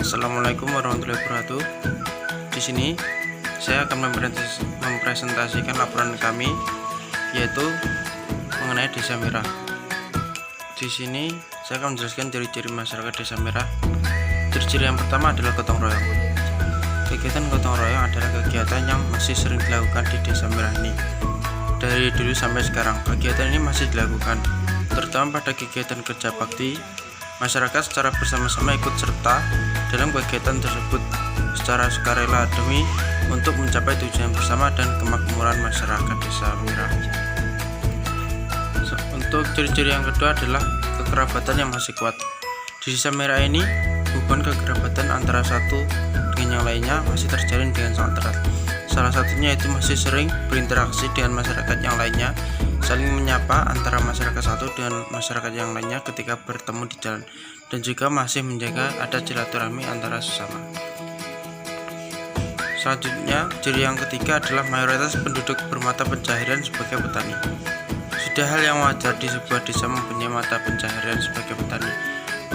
Assalamualaikum warahmatullahi wabarakatuh. Di sini saya akan mempresentasikan laporan kami, yaitu mengenai Desa Mirah. Di sini saya akan menjelaskan ciri-ciri masyarakat Desa Mirah. Ciri-ciri yang pertama adalah gotong royong. Kegiatan gotong royong adalah kegiatan yang masih sering dilakukan di Desa Mirah ini. Dari dulu sampai sekarang, kegiatan ini masih dilakukan, terutama pada kegiatan kerja bakti. Masyarakat secara bersama-sama ikut serta dalam kegiatan tersebut secara sukarela demi untuk mencapai tujuan bersama dan kemakmuran masyarakat Desa Mirah. Untuk ciri-ciri yang kedua adalah kekerabatan yang masih kuat. Di Desa Mirah ini, hubungan kekerabatan antara satu dengan yang lainnya masih terjalin dengan sangat erat. Salah satunya yaitu masih sering berinteraksi dengan masyarakat yang lainnya, saling menyapa antara masyarakat satu dengan masyarakat yang lainnya ketika bertemu di jalan, dan juga masih menjaga ada silaturahmi antara sesama. Selanjutnya, ciri yang ketiga adalah mayoritas penduduk bermata pencaharian sebagai petani. Sudah hal yang wajar di sebuah desa mempunyai mata pencaharian sebagai petani.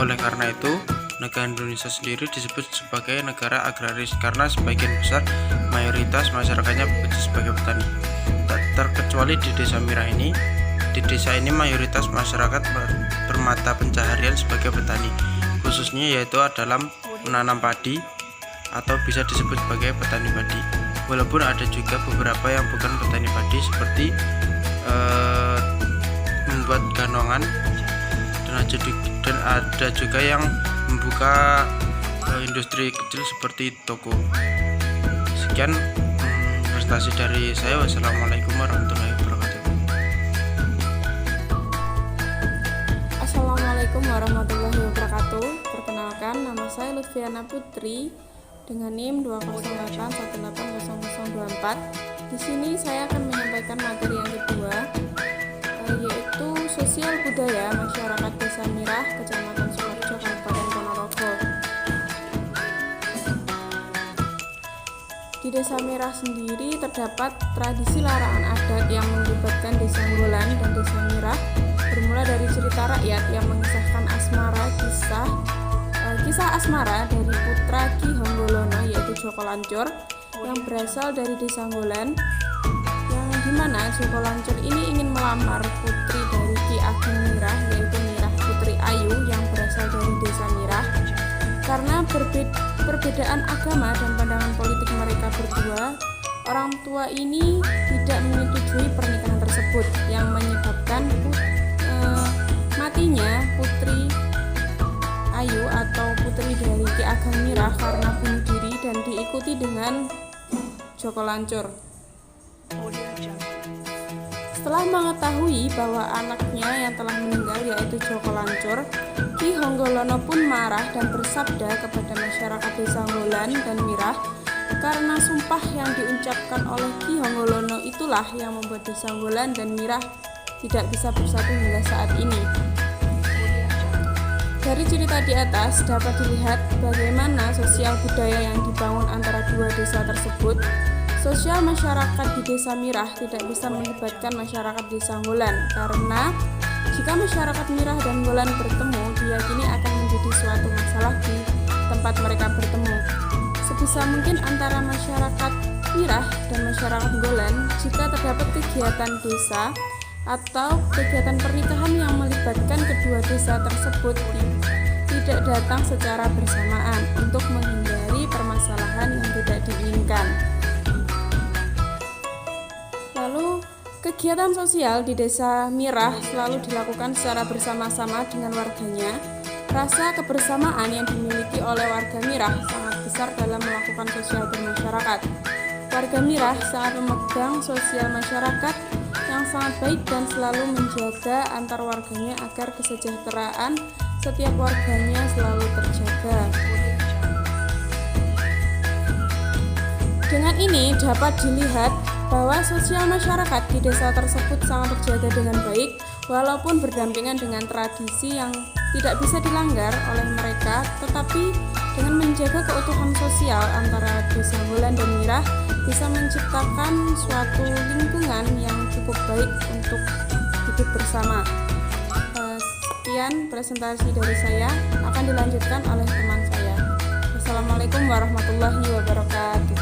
Oleh karena itu, negara Indonesia sendiri disebut sebagai negara agraris karena sebagian besar mayoritas masyarakatnya bekerja sebagai petani. Tak terkecuali di Desa Mirah ini. Di desa ini mayoritas masyarakat bermata pencaharian sebagai petani, khususnya yaitu dalam menanam padi atau bisa disebut sebagai petani padi. Walaupun ada juga beberapa yang bukan petani padi seperti membuat ganongan, dan ada juga yang membuka industri kecil seperti toko. Sekian presentasi dari saya. Wassalamualaikum warahmatullahi wabarakatuh. Assalamualaikum warahmatullahi wabarakatuh. Perkenalkan, nama saya Lutfiana Putri dengan NIM 208180024. Di sini saya akan menyampaikan materi yang kedua, yaitu sosial budaya masyarakat Desa Mirah, Kecamatan Sukoharjo, Kabupaten Ponorogo. Di Desa Mirah sendiri terdapat tradisi larangan adat yang melibatkan Desa Nggolan dan Desa Mirah, bermula dari cerita rakyat yang mengisahkan kisah asmara dari putra Ki Honggolono, yaitu Joko Lancur, yang berasal dari Desa Nggolan, yang dimana Joko Lancur ini ingin melamar putri dari Ki Ageng Mirah, yaitu Mirah Putri Ayu yang berasal dari Desa Mirah. Karena perbedaan agama dan pandangan politik mereka berdua, orang tua ini tidak menyetujui pernikahan tersebut, yang menyebabkan matinya Putri Ayu atau putri dari Ki Ageng Mirah karena bunuh diri dan diikuti dengan Joko Lancur. Setelah mengetahui bahwa anaknya yang telah meninggal yaitu Joko Lancur, Ki Honggolono pun marah dan bersabda kepada masyarakat Desa Nggolan dan Mirah, karena sumpah yang diucapkan oleh Ki Honggolono itulah yang membuat Desa Nggolan dan Mirah tidak bisa bersatu hingga saat ini. Dari cerita di atas dapat dilihat bagaimana sosial budaya yang dibangun antara dua desa tersebut. Sosial masyarakat di Desa Mirah tidak bisa melibatkan masyarakat Desa Nggolan, karena jika masyarakat Mirah dan Nggolan bertemu, diyakini akan menjadi suatu masalah di tempat mereka bertemu. Sebisa mungkin antara masyarakat Mirah dan masyarakat Nggolan, jika terdapat kegiatan desa atau kegiatan pernikahan yang melibatkan kedua desa tersebut, tidak datang secara bersamaan untuk menghindari permasalahan yang tidak diinginkan. Lalu, kegiatan sosial di Desa Mirah selalu dilakukan secara bersama-sama dengan warganya. Rasa kebersamaan yang dimiliki oleh warga Mirah sangat besar dalam melakukan sosial bermasyarakat. Warga Mirah sangat memegang sosial masyarakat yang sangat baik dan selalu menjaga antar warganya agar kesejahteraan setiap warganya selalu terjaga. Dengan ini dapat dilihat bahwa sosial masyarakat di desa tersebut sangat terjaga dengan baik, walaupun berdampingan dengan tradisi yang tidak bisa dilanggar oleh mereka, tetapi dengan menjaga keutuhan sosial antara Desa Nggolan dan Mirah bisa menciptakan suatu lingkungan yang cukup baik untuk hidup bersama. Sekian presentasi dari saya, akan dilanjutkan oleh teman saya. Wassalamualaikum warahmatullahi wabarakatuh.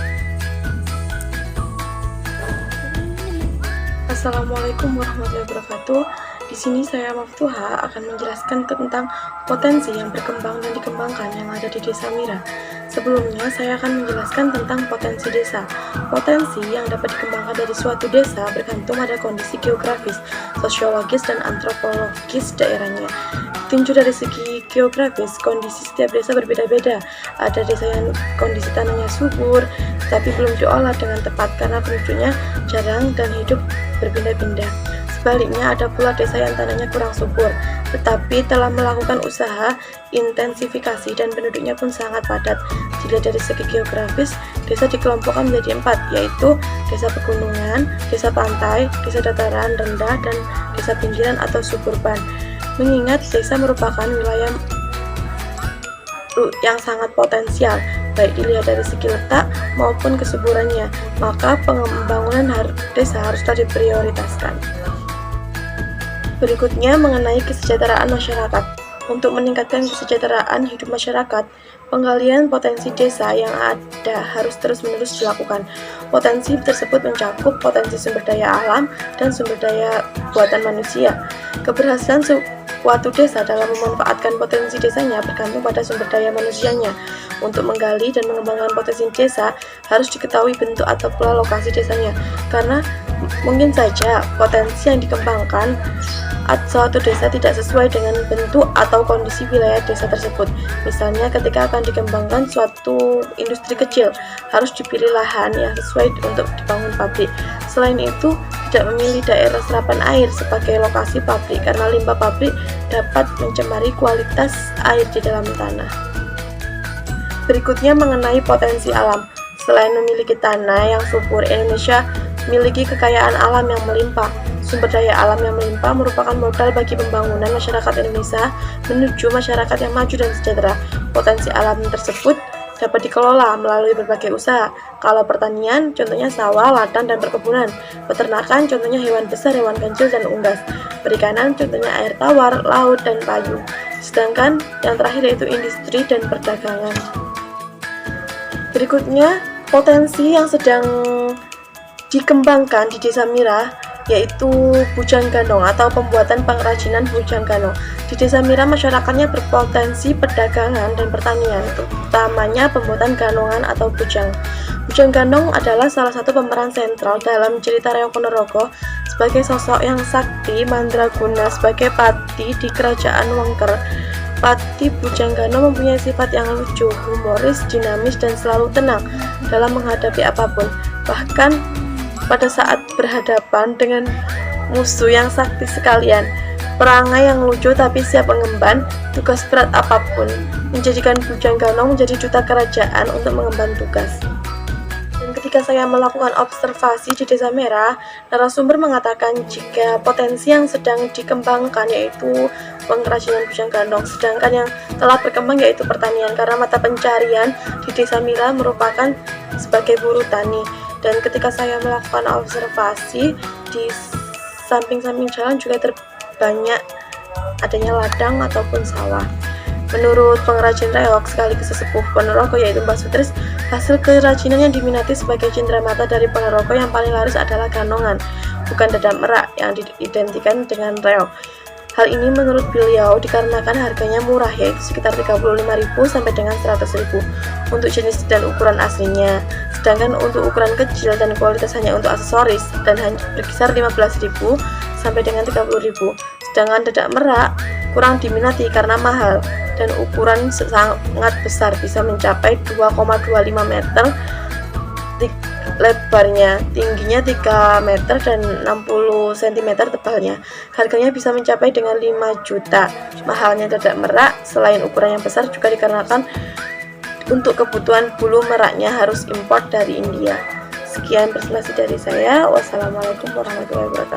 Assalamualaikum warahmatullahi wabarakatuh. Di sini saya Maftuha akan menjelaskan tentang potensi yang berkembang dan dikembangkan yang ada di Desa Mira. Sebelumnya saya akan menjelaskan tentang potensi desa. Potensi yang dapat dikembangkan dari suatu desa bergantung pada kondisi geografis, sosiologis, dan antropologis daerahnya. Tinjau dari segi geografis, kondisi setiap desa berbeda-beda. Ada desa yang kondisi tanahnya subur, tapi belum diolah dengan tepat karena penduduknya jarang dan hidup berpindah-pindah. Sebaliknya, ada pula desa yang tanahnya kurang subur, tetapi telah melakukan usaha intensifikasi dan penduduknya pun sangat padat. Dilihat dari segi geografis, desa dikelompokkan menjadi 4, yaitu desa pegunungan, desa pantai, desa dataran rendah, dan desa pinggiran atau suburban. Mengingat desa merupakan wilayah yang sangat potensial, baik dilihat dari segi letak maupun kesuburannya, maka pembangunan desa haruslah diprioritaskan. Berikutnya mengenai kesejahteraan masyarakat. Untuk meningkatkan kesejahteraan hidup masyarakat, penggalian potensi desa yang ada harus terus-menerus dilakukan. Potensi tersebut mencakup potensi sumber daya alam dan sumber daya buatan manusia. Keberhasilan suatu desa dalam memanfaatkan potensi desanya bergantung pada sumber daya manusianya. Untuk menggali dan mengembangkan potensi desa, harus diketahui bentuk atau pula lokasi desanya, karena mungkin saja potensi yang dikembangkan suatu desa tidak sesuai dengan bentuk atau kondisi wilayah desa tersebut. Misalnya ketika akan dikembangkan suatu industri kecil, harus dipilih lahan yang sesuai untuk dibangun pabrik. Selain itu, tidak memilih daerah serapan air sebagai lokasi pabrik karena limbah pabrik dapat mencemari kualitas air di dalam tanah. Berikutnya mengenai potensi alam. Selain memiliki tanah yang subur, Indonesia memiliki kekayaan alam yang melimpah. Sumber daya alam yang melimpah merupakan modal bagi pembangunan masyarakat Indonesia menuju masyarakat yang maju dan sejahtera. Potensi alam tersebut dapat dikelola melalui berbagai usaha. Kalau pertanian, contohnya sawah, ladang, dan perkebunan. Peternakan, contohnya hewan besar, hewan kecil, dan unggas. Perikanan, contohnya air tawar, laut, dan payu. Sedangkan yang terakhir yaitu industri dan perdagangan. Berikutnya, potensi yang sedang dikembangkan di Desa Mira yaitu bujang ganong atau pembuatan pengrajinan bujang ganong. Di Desa Mira masyarakatnya berpotensi perdagangan dan pertanian, utamanya pembuatan ganongan atau bujang. Bujang ganong adalah salah satu pemeran sentral dalam cerita Reog Ponorogo sebagai sosok yang sakti mandraguna sebagai pati di kerajaan Wengker. Pati Bujang Ganong mempunyai sifat yang lucu, humoris, dinamis, dan selalu tenang dalam menghadapi apapun. Bahkan pada saat berhadapan dengan musuh yang sakti sekalian, perangai yang lucu tapi siap mengemban tugas berat apapun, menjadikan Bujang Ganong menjadi duta kerajaan untuk mengemban tugas. Dan ketika saya melakukan observasi di Desa Mira, narasumber mengatakan jika potensi yang sedang dikembangkan yaitu pengrajinan Bujang Ganong, sedangkan yang telah berkembang yaitu pertanian, karena mata pencarian di Desa Mira merupakan sebagai buruh tani. Dan ketika saya melakukan observasi di samping-samping jalan juga terbanyak adanya ladang ataupun sawah. Menurut pengrajin reog sekaligus sesepuh Ponorogo yaitu Mbah Sutris, hasil kerajinan yang diminati sebagai cenderamata dari Ponorogo yang paling laris adalah ganongan, bukan dadak merak yang diidentikan dengan reog. Hal ini menurut beliau dikarenakan harganya murah, yaitu sekitar 35.000 sampai dengan 100.000 untuk jenis dan ukuran aslinya. Sedangkan untuk ukuran kecil dan kualitas hanya untuk aksesoris dan hanya berkisar 15.000 sampai dengan 30.000. Sedangkan dadak merak kurang diminati karena mahal dan ukuran sangat besar, bisa mencapai 2,25 meter lebarnya, tingginya 3 meter dan 60 cm tebalnya. Harganya bisa mencapai dengan 5 juta. Mahalnya dadak merak selain ukuran yang besar juga dikarenakan untuk kebutuhan bulu meraknya harus impor dari India. Sekian presentasi dari saya. Wassalamualaikum warahmatullahi wabarakatuh.